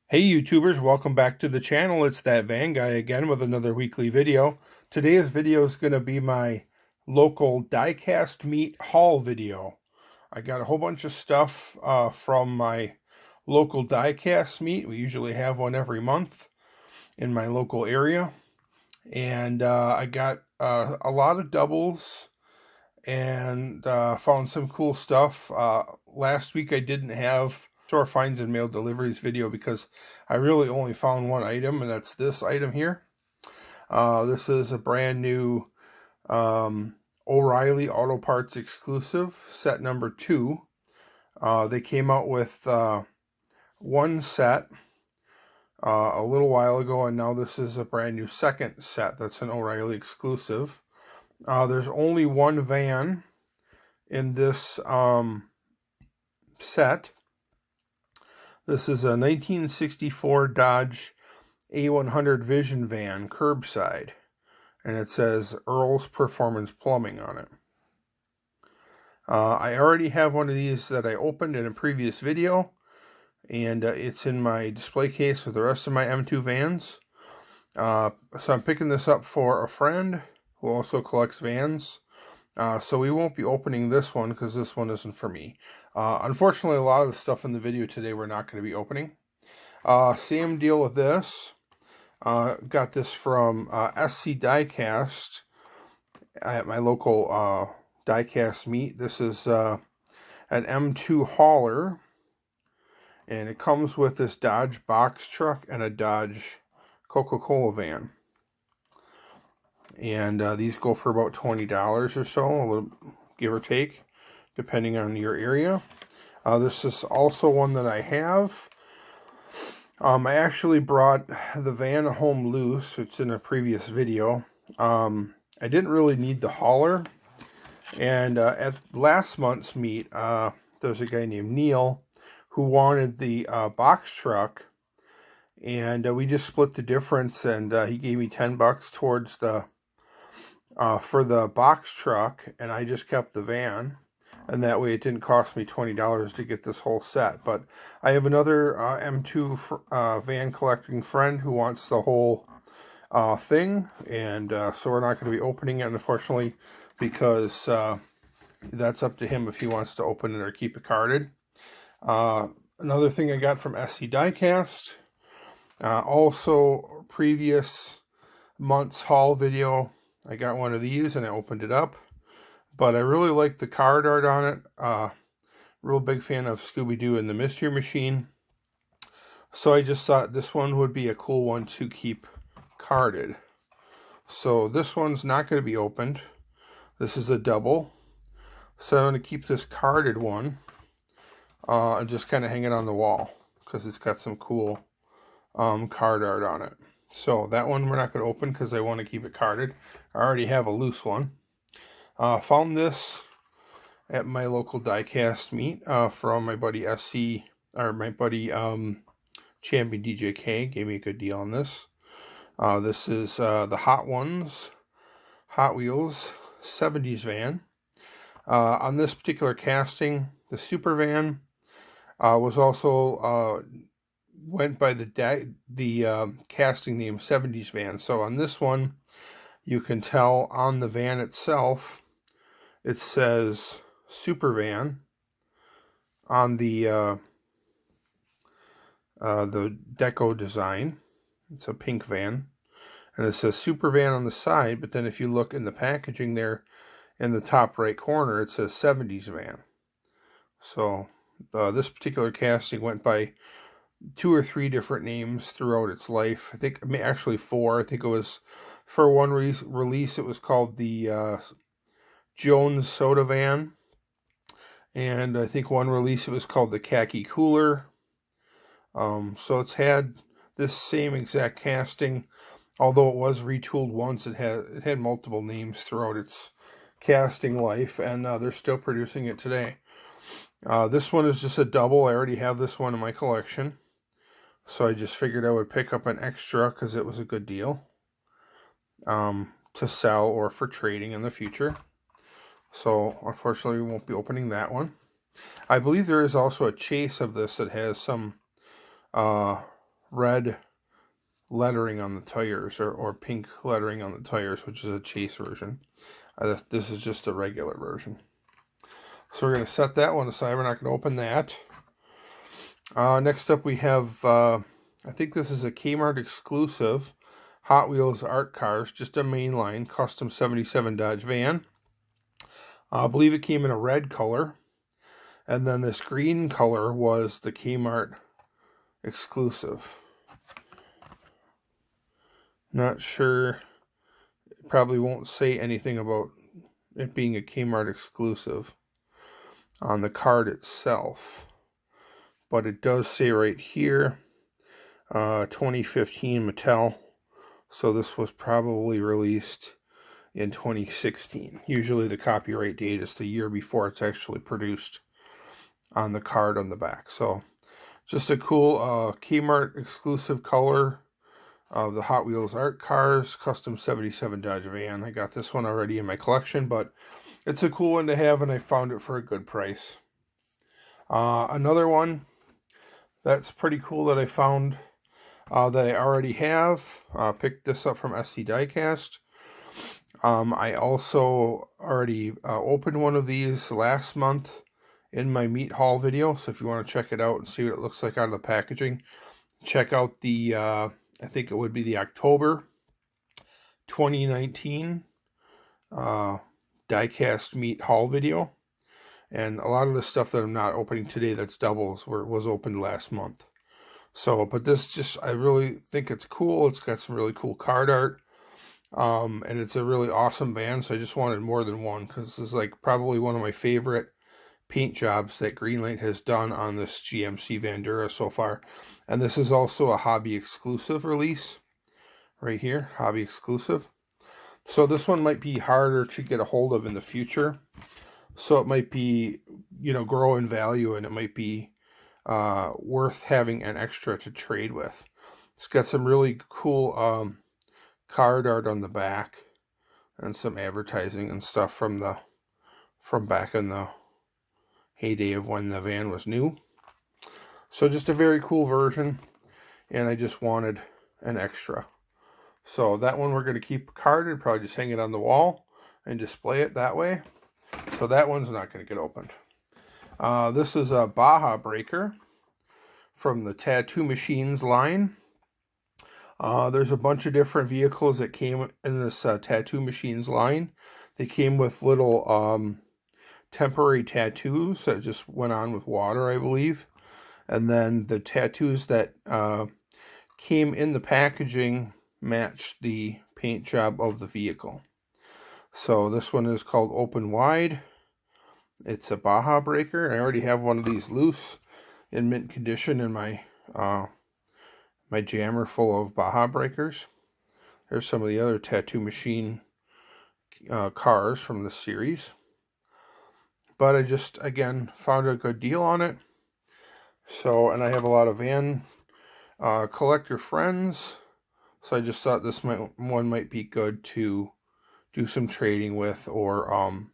Hey YouTubers, welcome back to the channel. It's that Van Guy again with another weekly video. Today's video is going to be my local diecast meat haul video. I got a whole bunch of stuff from my local diecast meat. We usually have one every month in my local area. And I got a lot of doubles and found some cool stuff. Last week I didn't have store finds and mail deliveries video because I really only found one item, and that's this item here. This is a brand new O'Reilly Auto Parts exclusive, set number 2. They came out with one set a little while ago, and now this is a brand new second set that's an O'Reilly exclusive. There's only one van in this set. This is a 1964 Dodge A100 Vision van, curbside, and it says Earl's Performance Plumbing on it. I already have one of these that I opened in a previous video, and it's in my display case with the rest of my M2 vans. So I'm picking this up for a friend who also collects vans. So we won't be opening this one because this one isn't for me. Unfortunately, a lot of the stuff in the video today we're not going to be opening. Same deal with this. Got this from SC Diecast at my local diecast meet. This is an M2 hauler, and it comes with this Dodge box truck and a Dodge Coca-Cola van. And these go for about $20 or so, a little give or take, depending on your area. This is also one that I have. I actually brought the van home loose. It's in a previous video. I didn't really need the hauler. And at last month's meet, there's a guy named Neil who wanted the box truck. And we just split the difference, and he gave me $10 towards the for the box truck, and I just kept the van, and that way it didn't cost me $20 to get this whole set. But I have another M2 van collecting friend who wants the whole thing, and so we're not going to be opening it, unfortunately, because that's up to him if he wants to open it or keep it carded. Another thing I got from SC Diecast, also previous month's haul video, I got one of these and I opened it up, but I really like the card art on it. Real big fan of Scooby-Doo and the Mystery Machine, so I just thought this one would be a cool one to keep carded. So this one's not going to be opened. This is a double, so I'm going to keep this carded one and just kind of hang it on the wall because it's got some cool card art on it. So that one we're not going to open because I want to keep it carded. I already have a loose one. Found this at my local diecast meet from my buddy SC, or my buddy Champion DJK. Gave me a good deal on this. This is the Hot Ones, Hot Wheels 70s van. On this particular casting, the Super Van was also went by the casting name 70s van. So on this one, you can tell on the van itself, it says Super Van on the deco design. It's a pink van, and it says Super Van on the side, but then if you look in the packaging there in the top right corner, it says 70s van. So this particular casting went by 2 or 3 different names throughout its life. I think actually 4. I think it was for one release it was called the Jones Soda Van, and I think one release it was called the Khaki Cooler. So it's had this same exact casting, although it was retooled once. It had multiple names throughout its casting life, and they're still producing it today. This one is just a double. I already have this one in my collection, so I just figured I would pick up an extra because it was a good deal to sell or for trading in the future. So unfortunately we won't be opening that one. I believe there is also a chase of this that has some red lettering on the tires, or pink lettering on the tires, which is a chase version. This is just a regular version. So we're going to set that one aside. We're not going to open that. Next up we have, I think this is a Kmart exclusive, Hot Wheels Art Cars, just a mainline custom 77 Dodge van. I believe it came in a red color. And then this green color was the Kmart exclusive. Not sure. It probably won't say anything about it being a Kmart exclusive on the card itself. But it does say right here, 2015 Mattel. So this was probably released in 2016. Usually the copyright date is the year before it's actually produced on the card on the back. So just a cool Kmart exclusive color of the Hot Wheels Art Cars custom 77 Dodge van. I got this one already in my collection, but it's a cool one to have, and I found it for a good price. Another one that's pretty cool that I found that I already have. Picked this up from Diecast. I also already opened one of these last month in my meat haul video, so if you want to check it out and see what it looks like out of the packaging, check out the, I think it would be the October 2019 Diecast meat haul video. And a lot of the stuff that I'm not opening today that's doubles was opened last month. So, but this just, I really think it's cool. It's got some really cool card art. And it's a really awesome van, so I just wanted more than one, because this is like probably one of my favorite paint jobs that Greenlight has done on this GMC Vandura so far. And this is also a hobby exclusive release right here, hobby exclusive. So this one might be harder to get a hold of in the future. So it might be, you know, grow in value, and it might be worth having an extra to trade with. It's got some really cool card art on the back and some advertising and stuff from back in the heyday of when the van was new. So just a very cool version, and I just wanted an extra. So that one we're going to keep carded, probably just hang it on the wall and display it that way. So that one's not going to get opened. This is a Baja Breaker from the Tattoo Machines line. There's a bunch of different vehicles that came in this Tattoo Machines line. They came with little temporary tattoos that just went on with water, I believe. And then the tattoos that came in the packaging matched the paint job of the vehicle. So this one is called Open Wide. It's a Baja Breaker. I already have one of these loose in mint condition in my my jammer full of Baja Breakers. There's some of the other Tattoo Machine cars from the series. But I just, again, found a good deal on it. So, and I have a lot of van collector friends. So I just thought this one might be good to do some trading with, or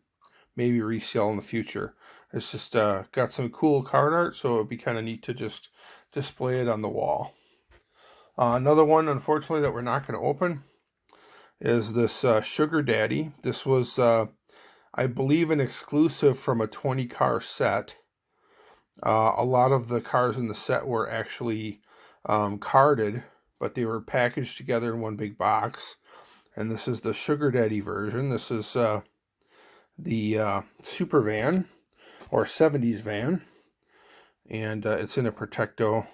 maybe resell in the future. It's just got some cool card art, so it would be kind of neat to just display it on the wall. Another one, unfortunately, that we're not going to open is this Sugar Daddy. This was, I believe, an exclusive from a 20-car set. A lot of the cars in the set were actually carded, but they were packaged together in one big box. And this is the Sugar Daddy version. This is the Super Van, or 70s van. And it's in a Protecto.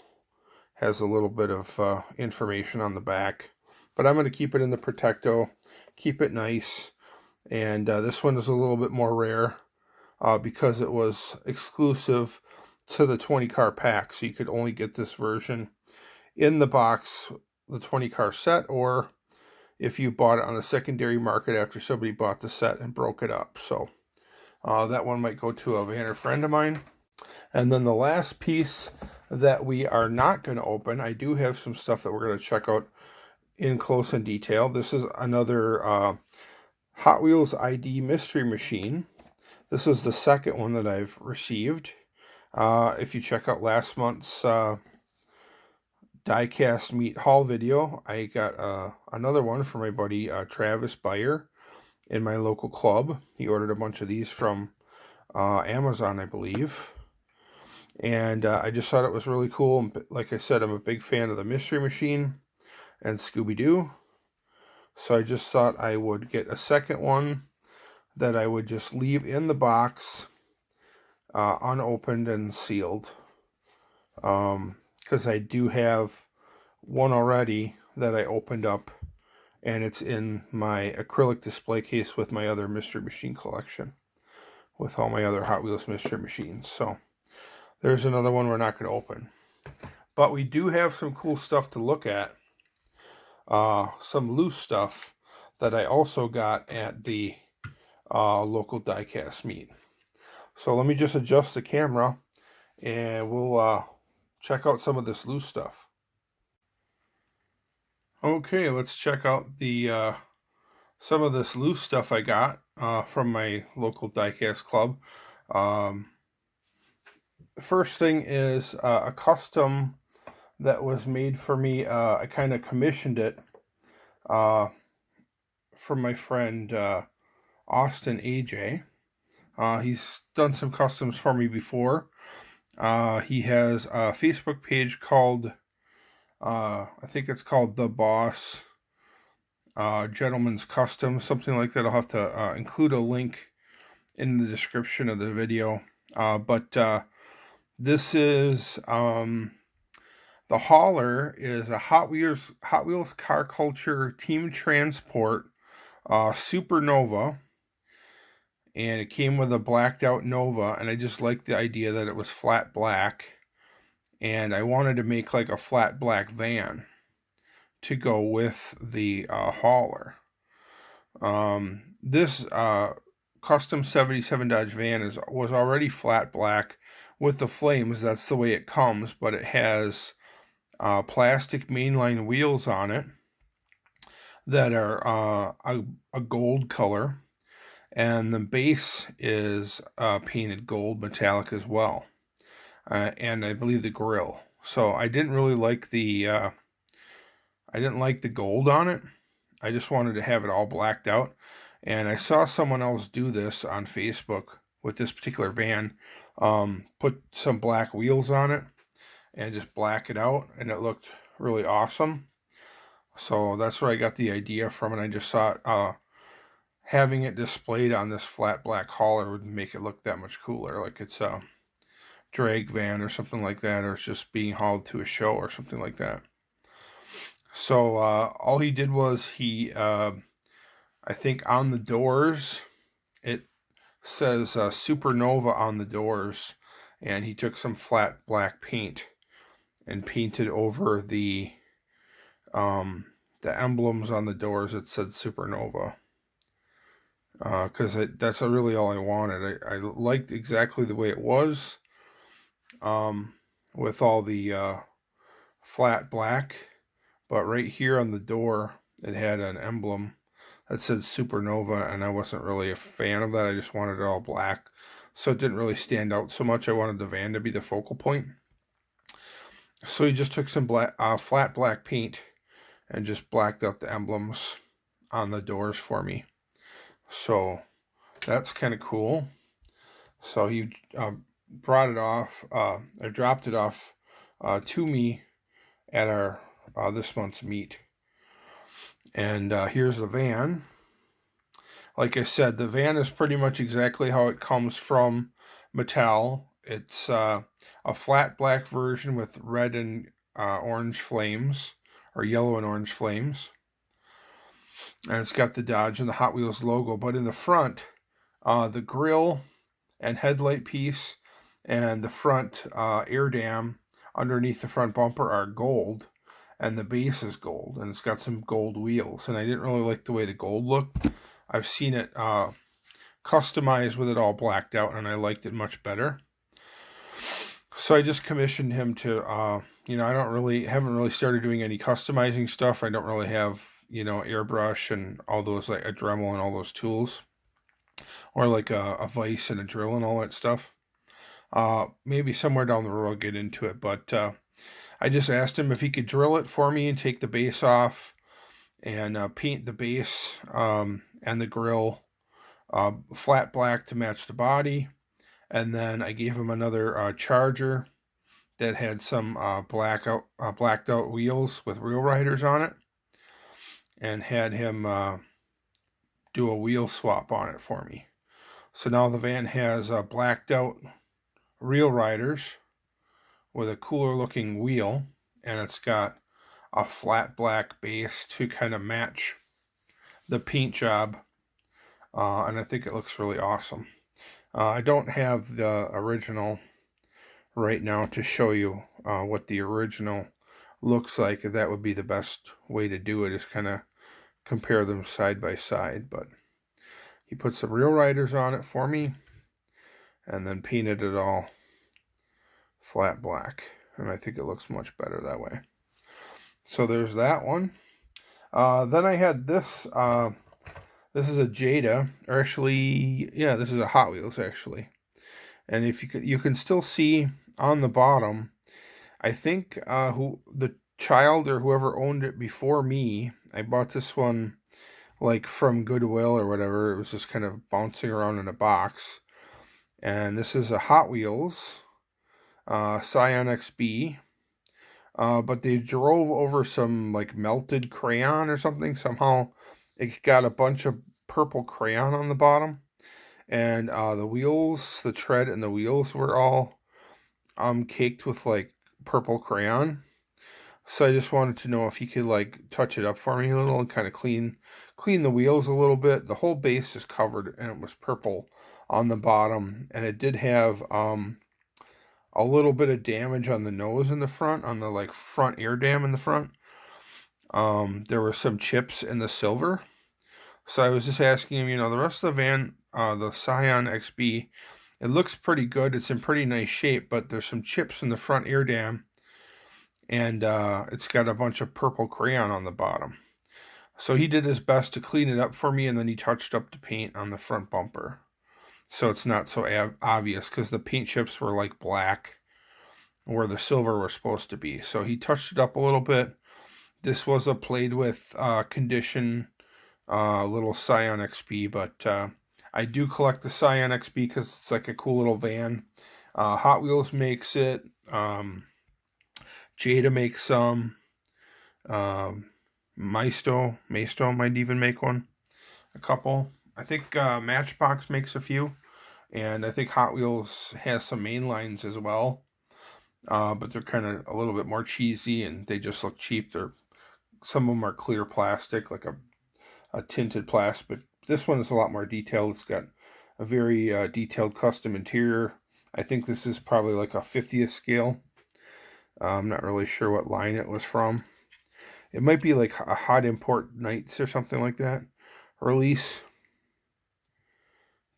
Has a little bit of information on the back. But I'm going to keep it in the Protecto, keep it nice. And this one is a little bit more rare because it was exclusive to the 20-car pack. So you could only get this version in the box, the 20-car set, or if you bought it on the secondary market after somebody bought the set and broke it up. So that one might go to a vanner friend of mine. And then the last piece that we are not going to open, I do have some stuff that we're going to check out in close and detail. This is another Hot Wheels ID mystery machine. This is the second one that I've received. If you check out last month's Diecast meet haul video. I got another one for my buddy Travis Beyer in my local club. He ordered a bunch of these from Amazon, I believe. And I just thought it was really cool. Like I said, I'm a big fan of the Mystery Machine and Scooby-Doo. So I just thought I would get a second one that I would just leave in the box, unopened and sealed. Because I do have one already that I opened up, and it's in my acrylic display case with my other Mystery Machine collection, with all my other Hot Wheels Mystery Machines. So there's another one we're not going to open. But we do have some cool stuff to look at. Some loose stuff that I also got at the local Diecast meet. So let me just adjust the camera and we'll check out some of this loose stuff. Okay, let's check out the some of this loose stuff I got from my local Diecast club. First thing is a custom that was made for me. I kind of commissioned it from my friend Austin AJ. He's done some customs for me before. He has a Facebook page called, I think it's called The Boss Gentleman's Custom, something like that. I'll have to include a link in the description of the video. But this is the hauler is a Hot Wheels Car Culture Team Transport Supernova, and it came with a blacked out Nova, and I just liked the idea that it was flat black, and I wanted to make like a flat black van to go with the hauler. This custom 77 Dodge van was already flat black with the flames. That's the way it comes, but it has plastic mainline wheels on it that are a gold color, and the base is painted gold metallic as well, and I believe the grill. So I didn't really like the gold on it. I just wanted to have it all blacked out, and I saw someone else do this on Facebook with this particular van. Put some black wheels on it and just black it out, and it looked really awesome. So that's where I got the idea from, and I just thought having it displayed on this flat black hauler would make it look that much cooler, like it's a drag van or something like that, or it's just being hauled to a show or something like that. So all he did was he, I think on the doors, it says Supernova on the doors, and he took some flat black paint and painted over the emblems on the doors. It said Supernova, because that's really all I wanted. I liked exactly the way it was, with all the flat black, but right here on the door it had an emblem that said Supernova, and I wasn't really a fan of that. I just wanted it all black, so it didn't really stand out so much. I wanted the van to be the focal point. So he just took some flat black paint and just blacked out the emblems on the doors for me. So that's kind of cool. So he brought it off, or dropped it off to me at our this month's meet. And here's the van. Like I said, the van is pretty much exactly how it comes from Mattel. It's a flat black version with red and orange flames, or yellow and orange flames. And it's got the Dodge and the Hot Wheels logo. But in the front, the grille and headlight piece and the front air dam underneath the front bumper are gold, and the base is gold, and it's got some gold wheels. And I didn't really like the way the gold looked. I've seen it customized with it all blacked out, and I liked it much better. So I just commissioned him to, I haven't really started doing any customizing stuff. I don't really have, airbrush and all those, like a Dremel and all those tools, or like a vise and a drill and all that stuff. Maybe somewhere down the road I'll get into it, but I just asked him if he could drill it for me and take the base off and paint the base and the grill flat black to match the body. And then I gave him another Charger that had some blacked out wheels with Real Riders on it, and had him do a wheel swap on it for me. So now the van has blacked out Real Riders with a cooler looking wheel, and it's got a flat black base to kind of match the paint job, and I think it looks really awesome. I don't have the original right now to show you what the original looks like. That would be the best way to do it, is kind of compare them side by side. But he put some Real Riders on it for me and then painted it all flat black, and I think it looks much better that way. So there's that one. Then I had this. This is a Jada, or actually, yeah, this is a Hot Wheels actually. And if you can still see on the bottom, I think who the child or whoever owned it before me, I bought this one like from Goodwill or whatever. It was just kind of bouncing around in a box. And this is a Hot Wheels Scion XB. But they drove over some like melted crayon or something. Somehow it got a bunch of purple crayon on the bottom. And the wheels, the tread and the wheels were all caked with like purple crayon. So I just wanted to know if you could like touch it up for me a little and kind of clean the wheels a little bit. The whole base is covered and it was purple on the bottom, and it did have a little bit of damage on the nose in the front, on the like front air dam in the front. There were some chips in the silver. So I was just asking him, the rest of the van, the Scion XB, it looks pretty good. It's in pretty nice shape, but there's some chips in the front air dam, and it's got a bunch of purple crayon on the bottom. So he did his best to clean it up for me, and then he touched up the paint on the front bumper, so it's not so obvious, because the paint chips were like black where the silver was supposed to be. So he touched it up a little bit. This was a played with condition little Scion XB, but I do collect the Scion XB because it's like a cool little van. Hot Wheels makes it. Jada makes some. Maisto might even make one. A couple. I think Matchbox makes a few. And I think Hot Wheels has some main lines as well. But they're kind of a little bit more cheesy, and they just look cheap. Some of them are clear plastic, like a tinted plastic. But this one is a lot more detailed. It's got a very detailed custom interior. I think this is probably like a 50th scale. I'm not really sure what line it was from. It might be like a Hot Import Nights or something like that release.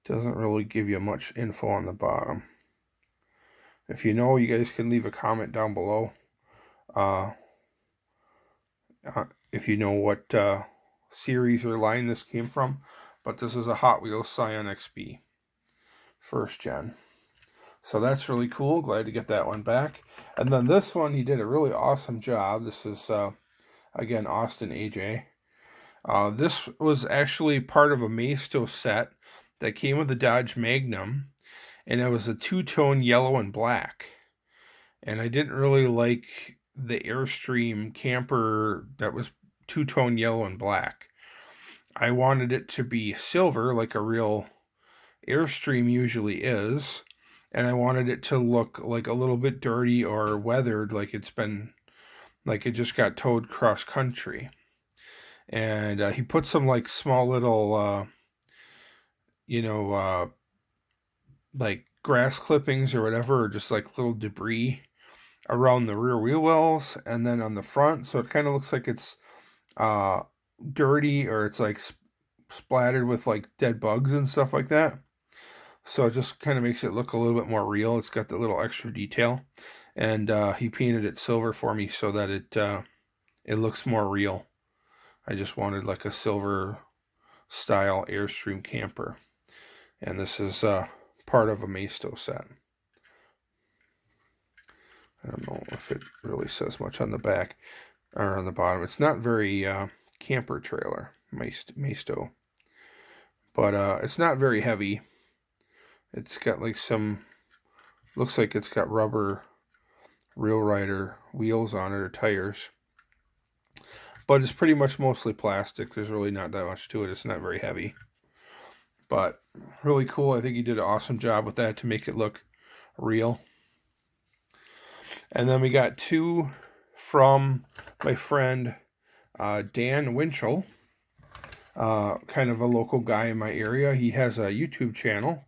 Doesn't really give you much info on the bottom. If you know, you guys can leave a comment down below. If you know what series or line this came from. But this is a Hot Wheels Scion XB. First gen. So that's really cool. Glad to get that one back. And then this one, he did a really awesome job. This is, again, Austin AJ. This was actually part of a Maisto set that came with the Dodge Magnum. And it was a two-tone yellow and black. And I didn't really like the Airstream camper that was two-tone yellow and black. I wanted it to be silver, like a real Airstream usually is. And I wanted it to look like a little bit dirty or weathered, like it just got towed cross country. And he put some like small little, like grass clippings or whatever, or just like little debris around the rear wheel wells and then on the front. So it kind of looks like it's dirty, or it's like splattered with like dead bugs and stuff like that. So it just kind of makes it look a little bit more real. It's got the little extra detail. And he painted it silver for me so that it looks more real. I just wanted like a silver style Airstream camper. And this is part of a Maisto set. I don't know if it really says much on the back or on the bottom. It's not very camper trailer, Maisto. But it's not very heavy. It's got like some, looks like it's got rubber Real Rider wheels on it, or tires. But it's pretty much mostly plastic. There's really not that much to it. It's not very heavy. But really cool. I think he did an awesome job with that to make it look real. And then we got two from my friend Dan Winchell. Kind of a local guy in my area. He has a YouTube channel.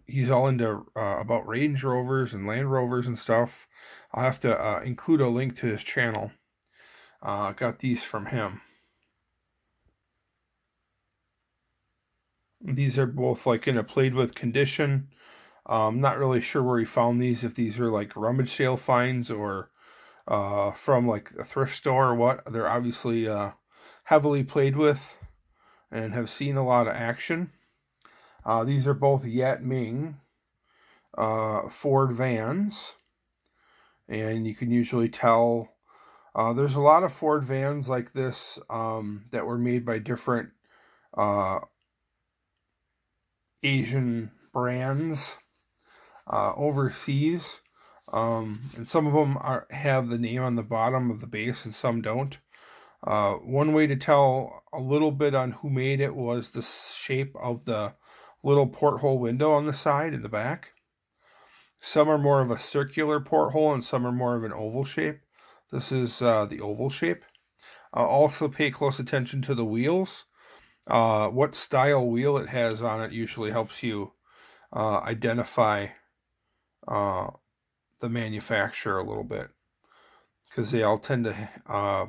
He's all into about Range Rovers and Land Rovers and stuff. I'll have to include a link to his channel. Got these from him. These are both like in a played with condition. Not really sure where he found these, if these are like rummage sale finds or from like a thrift store or what. They're obviously heavily played with and have seen a lot of action. These are both Yat Ming Ford vans, and you can usually tell there's a lot of Ford vans like this that were made by different Asian brands overseas, and some of them have the name on the bottom of the base and some don't. One way to tell a little bit on who made it was the shape of the little porthole window on the side and the back. Some are more of a circular porthole and some are more of an oval shape. This is the oval shape. Also pay close attention to the wheels. What style wheel it has on it usually helps you identify the manufacturer a little bit, because they all tend to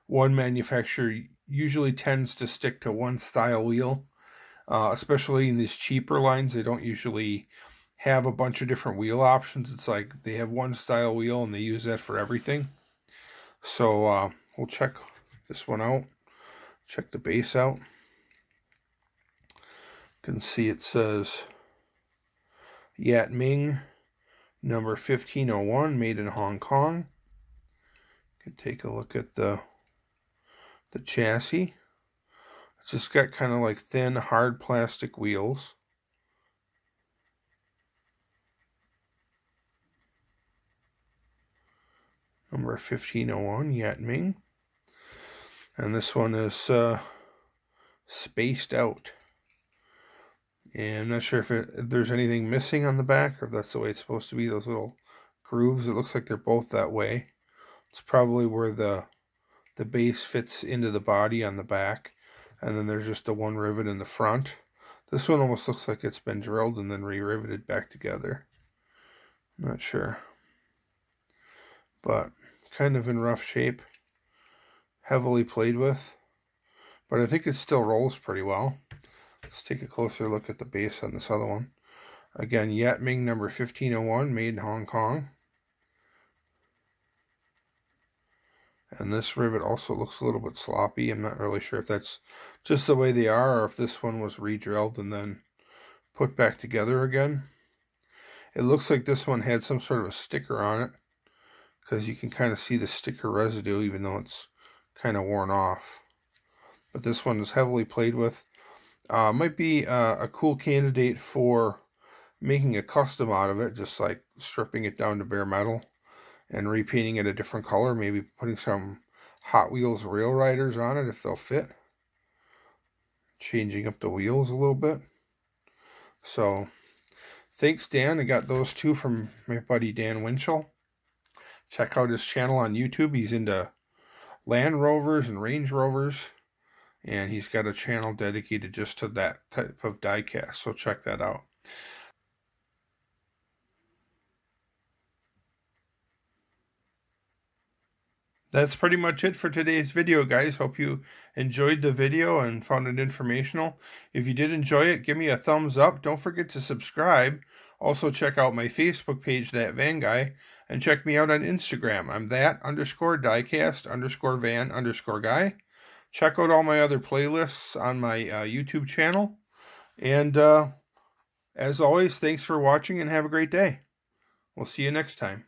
one manufacturer usually tends to stick to one style wheel, especially in these cheaper lines. They don't usually have a bunch of different wheel options. It's like they have one style wheel and they use that for everything. So we'll check this one out. Check the base out. You can see it says Yat Ming number 1501, made in Hong Kong. You can take a look at the chassis. It's just got kind of like thin, hard plastic wheels. Number 1501, Yat Ming. And this one is spaced out. And I'm not sure if there's anything missing on the back, or if that's the way it's supposed to be, those little grooves. It looks like they're both that way. It's probably where the base fits into the body on the back, and then there's just the one rivet in the front. This one almost looks like it's been drilled and then re-riveted back together. I'm not sure. But kind of in rough shape. Heavily played with. But I think it still rolls pretty well. Let's take a closer look at the base on this other one. Again, Yat Ming number 1501, made in Hong Kong. And this rivet also looks a little bit sloppy. I'm not really sure if that's just the way they are, or if this one was re-drilled and then put back together again. It looks like this one had some sort of a sticker on it, because you can kind of see the sticker residue even though it's kind of worn off. But this one is heavily played with. Might be a cool candidate for making a custom out of it, just like stripping it down to bare metal and repainting it a different color, maybe putting some Hot Wheels Rail Riders on it if they'll fit. Changing up the wheels a little bit. So, thanks Dan. I got those two from my buddy Dan Winchell. Check out his channel on YouTube. He's into Land Rovers and Range Rovers, and he's got a channel dedicated just to that type of diecast, so check that out. That's pretty much it for today's video, guys. Hope you enjoyed the video and found it informational. If you did enjoy it, give me a thumbs up. Don't forget to subscribe. Also, check out my Facebook page, That Van Guy, and check me out on Instagram. I'm that_diecast_van_guy. Check out all my other playlists on my YouTube channel. And as always, thanks for watching and have a great day. We'll see you next time.